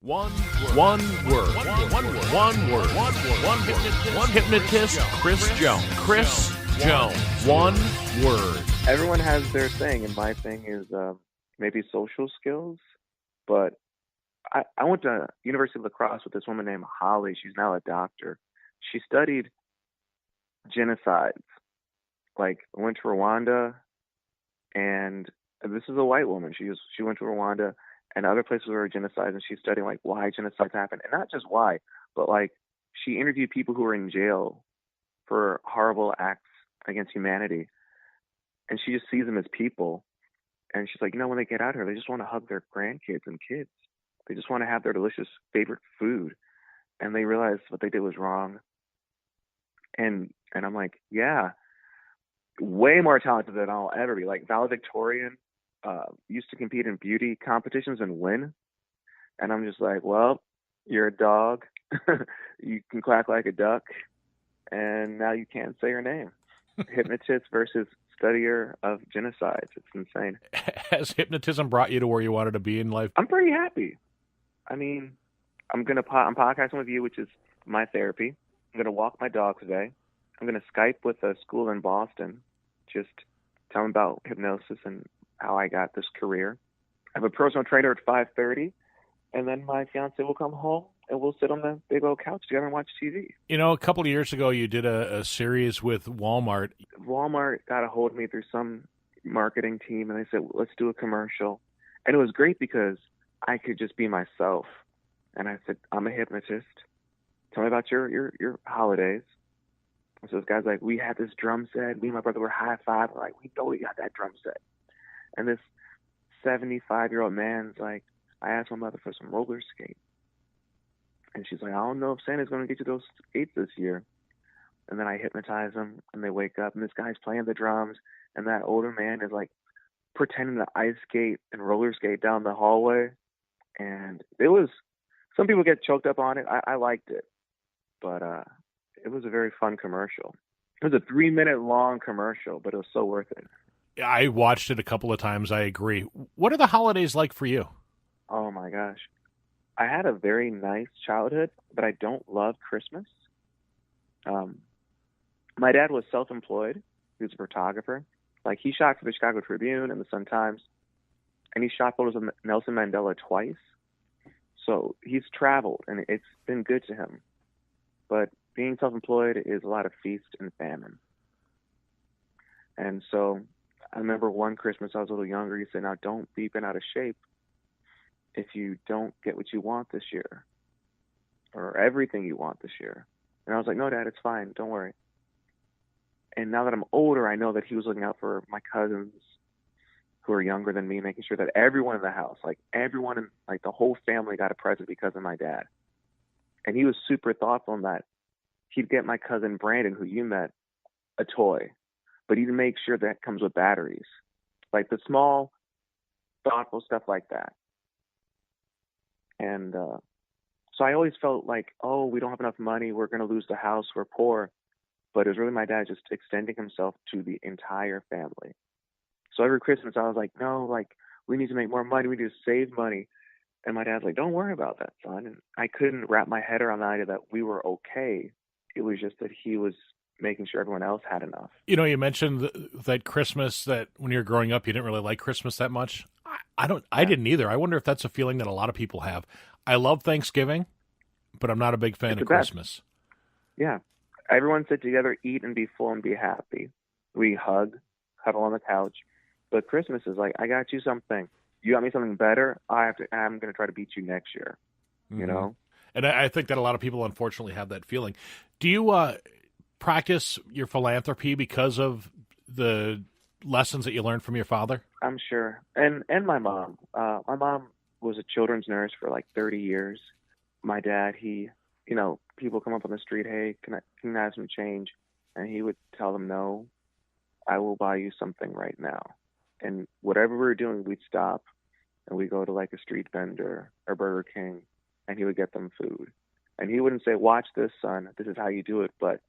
One word. One hypnotist, Chris Jones. One word. Everyone has their thing, and my thing is maybe social skills. But I went to University of La Crosse with this woman named Holly. She's now a doctor. She studied genocides. Like, I went to Rwanda, and this is a white woman. She went to Rwanda and other places where genocides, and she's studying like why genocides happen, and not just why, but like she interviewed people who were in jail for horrible acts against humanity, and she just sees them as people, and she's like, when they get out here, they just want to hug their grandkids and kids. They just want to have their delicious favorite food, and they realize what they did was wrong. And I'm like, yeah, way more talented than I'll ever be. Like valedictorian. Used to compete in beauty competitions and win. And I'm just like, well, you're a dog. You can quack like a duck. And now you can't say your name. Hypnotist versus studier of genocides. It's insane. Has hypnotism brought you to where you wanted to be in life? I'm pretty happy. I mean, I'm podcasting with you, which is my therapy. I'm going to walk my dog today. I'm going to Skype with a school in Boston. Just tell them about hypnosis and how I got this career. I have a personal trainer at 5:30, and then my fiance will come home and we'll sit on the big old couch together and watch TV. A couple of years ago, you did a series with Walmart. Walmart got a hold of me through some marketing team, and they said, let's do a commercial. And it was great because I could just be myself. And I said, I'm a hypnotist. Tell me about your holidays. And so this guy's like, we had this drum set. Me and my brother were high-fiving. We're like, we know we got that drum set. And this 75-year-old man's like, I asked my mother for some roller skate. And she's like, I don't know if Santa's going to get you those skates this year. And then I hypnotize them, and they wake up, and this guy's playing the drums, and that older man is like pretending to ice skate and roller skate down the hallway. And some people get choked up on it. I liked it. But it was a very fun commercial. It was a 3-minute long commercial, but it was so worth it. I watched it a couple of times. I agree. What are the holidays like for you? Oh, my gosh. I had a very nice childhood, but I don't love Christmas. My dad was self-employed. He was a photographer. Like, he shot for the Chicago Tribune and the Sun-Times, and he shot photos of Nelson Mandela twice. So he's traveled, and it's been good to him. But being self-employed is a lot of feast and famine. And so I remember one Christmas, I was a little younger, he said, now don't be bent out of shape if you don't get what you want this year or everything you want this year. And I was like, no, Dad, it's fine. Don't worry. And now that I'm older, I know that he was looking out for my cousins who are younger than me, making sure that everyone in the house, like everyone in like the whole family got a present because of my dad. And he was super thoughtful in that he'd get my cousin Brandon, who you met, a toy, but he'd make sure that comes with batteries, like the small, thoughtful stuff like that. And so I always felt like, oh, we don't have enough money. We're going to lose the house. We're poor. But it was really my dad just extending himself to the entire family. So every Christmas I was like, no, like we need to make more money. We need to save money. And my dad's like, don't worry about that, son. And I couldn't wrap my head around the idea that we were okay. It was just that he was making sure everyone else had enough. You mentioned that Christmas, that when you were growing up, you didn't really like Christmas that much. I didn't either. I wonder if that's a feeling that a lot of people have. I love Thanksgiving, but I'm not a big fan of Christmas. Yeah. Everyone sit together, eat and be full and be happy. We hug, cuddle on the couch. But Christmas is like, I got you something. You got me something better. I'm going to try to beat you next year. Mm-hmm. You know? And I think that a lot of people, unfortunately, have that feeling. Do you practice your philanthropy because of the lessons that you learned from your father? I'm sure. And my mom. My mom was a children's nurse for like 30 years. My dad, people come up on the street, hey, can I have some change? And he would tell them, no, I will buy you something right now. And whatever we were doing, we'd stop and we'd go to like a street vendor or Burger King, and he would get them food. And he wouldn't say, watch this, son, this is how you do it. But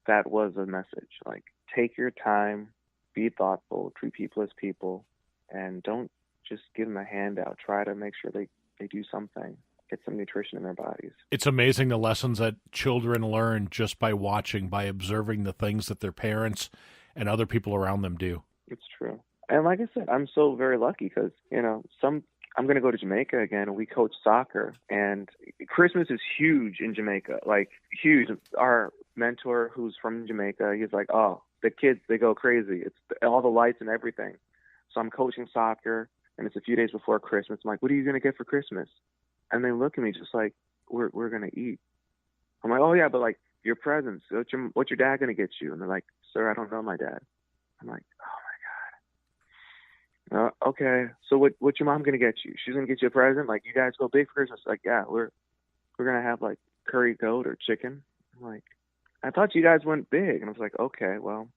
that was a message. Like, take your time, be thoughtful, treat people as people, and don't just give them a handout. Try to make sure they do something. get some nutrition in their bodies. It's amazing the lessons that children learn just by watching, by observing the things that their parents and other people around them do. It's true. And like I said, I'm so very lucky because, I'm going to go to Jamaica again, and we coach soccer. And Christmas is huge in Jamaica, like huge. Our mentor who's from Jamaica, he's like, oh, the kids, they go crazy. It's all the lights and everything. So I'm coaching soccer, and it's a few days before Christmas. I'm like, what are you going to get for Christmas? And they look at me just like, we're going to eat. I'm like, oh, yeah, but like your presents, what's your dad going to get you? And they're like, sir, I don't know my dad. I'm like, oh, my God. Okay, so what's your mom going to get you? She's going to get you a present? Like, you guys go big for Christmas? Like, yeah, we're going to have, like, curry goat or chicken. I'm like, I thought you guys went big. And I was like, okay, well,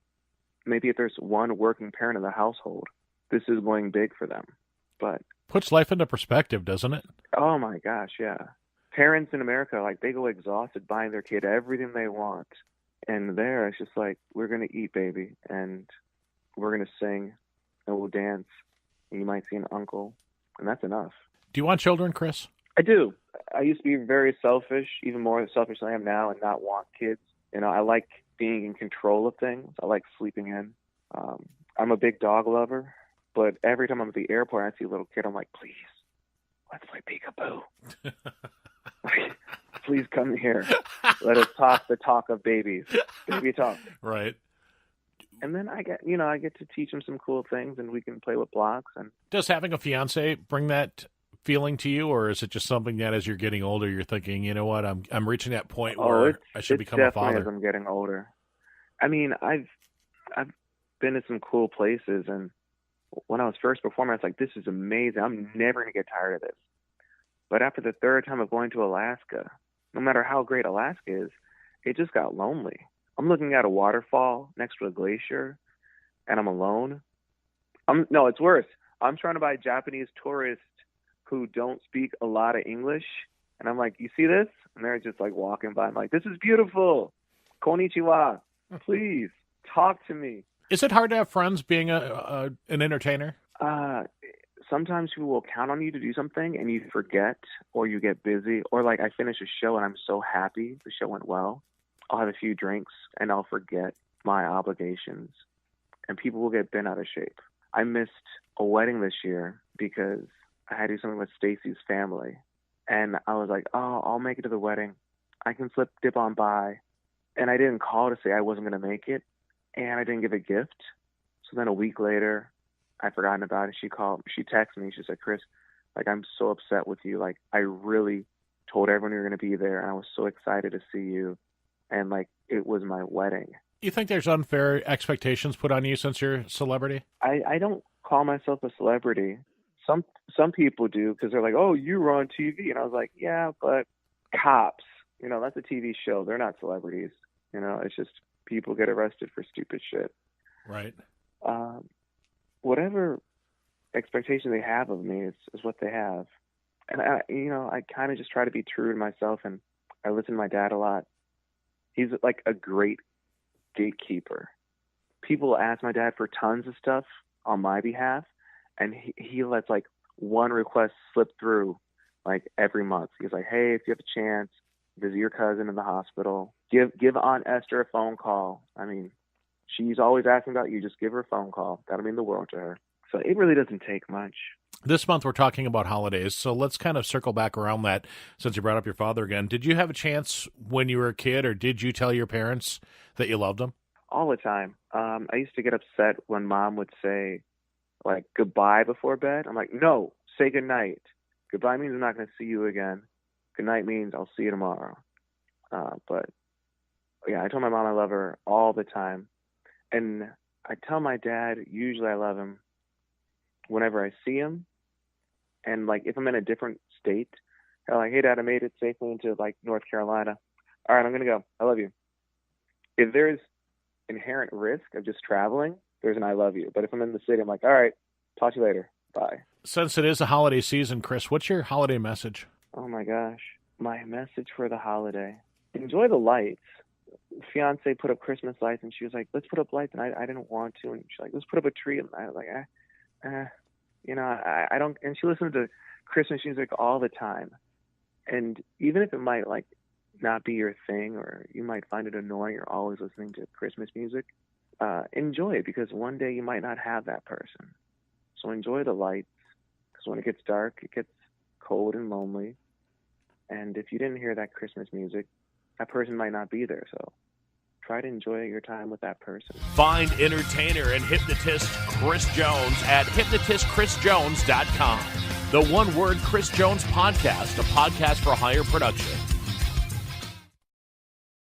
maybe if there's one working parent in the household, this is going big for them. But puts life into perspective, doesn't it? Oh, my gosh, yeah. Parents in America, like, they go exhausted buying their kid everything they want. And there, it's just like, we're going to eat, baby, and we're going to sing, and we'll dance, and you might see an uncle, and that's enough. Do you want children, Chris? I do. I used to be very selfish, even more selfish than I am now, and not want kids. I like being in control of things. I like sleeping in. I'm a big dog lover, but every time I'm at the airport and I see a little kid, I'm like, please, let's play peekaboo. Please come here. Let us talk the talk of babies. Baby talk. Right. And then I get to teach them some cool things, and we can play with blocks. And does having a fiance bring that feeling to you, or is it just something that as you're getting older, you're thinking, you know what, I'm reaching that point where I should become a father? As I'm getting older. I mean, I've been to some cool places, and when I was first performing, I was like, this is amazing. I'm never going to get tired of this. But after the third time of going to Alaska, no matter how great Alaska is, it just got lonely. I'm looking at a waterfall next to a glacier, and I'm alone. No, it's worse. I'm trying to buy Japanese tourists who don't speak a lot of English, and I'm like, you see this? And they're just like walking by. I'm like, this is beautiful. Konnichiwa. Please, talk to me. Is it hard to have friends being an entertainer? Sometimes people will count on you to do something and you forget, or you get busy, or like I finish a show and I'm so happy the show went well. I'll have a few drinks and I'll forget my obligations, and people will get bent out of shape. I missed a wedding this year because I had to do something with Stacy's family, and I was like, oh, I'll make it to the wedding. I can dip on by. And I didn't call to say I wasn't going to make it, and I didn't give a gift. So then a week later, I'd forgotten about it. She texted me. She said, Chris, like, I'm so upset with you. Like, I really told everyone you were going to be there, and I was so excited to see you. And, like, it was my wedding. You think there's unfair expectations put on you since you're a celebrity? I don't call myself a celebrity. Some people do, because they're like, oh, you were on TV. And I was like, yeah, but Cops, that's a TV show. They're not celebrities. It's just people get arrested for stupid shit. Right. Whatever expectation they have of me is what they have. And I kind of just try to be true to myself, and I listen to my dad a lot. He's like a great gatekeeper. People ask my dad for tons of stuff on my behalf, and he lets like one request slip through like every month. He's like, hey, if you have a chance, visit your cousin in the hospital. Give Aunt Esther a phone call. I mean, she's always asking about you. Just give her a phone call. That'll mean the world to her. So it really doesn't take much. This month we're talking about holidays, so let's kind of circle back around that since you brought up your father again. Did you have a chance when you were a kid, or did you tell your parents that you loved them? All the time. I used to get upset when Mom would say, like, goodbye before bed. I'm like, no, say goodnight. Goodbye means I'm not going to see you again. Good night means I'll see you tomorrow. But, yeah, I told my mom I love her all the time. And I tell my dad, usually I love him whenever I see him. And, like, if I'm in a different state, I'm like, hey, Dad, I made it safely into, like, North Carolina. All right, I'm going to go. I love you. If there's inherent risk of just traveling, there's an I love you. But if I'm in the city, I'm like, all right, talk to you later. Bye. Since it is a holiday season, Chris, what's your holiday message? Oh, my gosh. My message for the holiday. Enjoy the lights. Fiance put up Christmas lights, and she was like, let's put up lights. And I didn't want to. And she's like, let's put up a tree. And I was like, I don't. And she listened to Christmas music all the time. And even if it might like not be your thing, or you might find it annoying, you're always listening to Christmas music, enjoy it, because one day you might not have that person. So enjoy the lights, because when it gets dark, it gets cold and lonely. And if you didn't hear that Christmas music, that person might not be there. So try to enjoy your time with that person. Find entertainer and hypnotist Chris Jones at hypnotistchrisjones.com. The One Word Chris Jones Podcast, a podcast for higher production.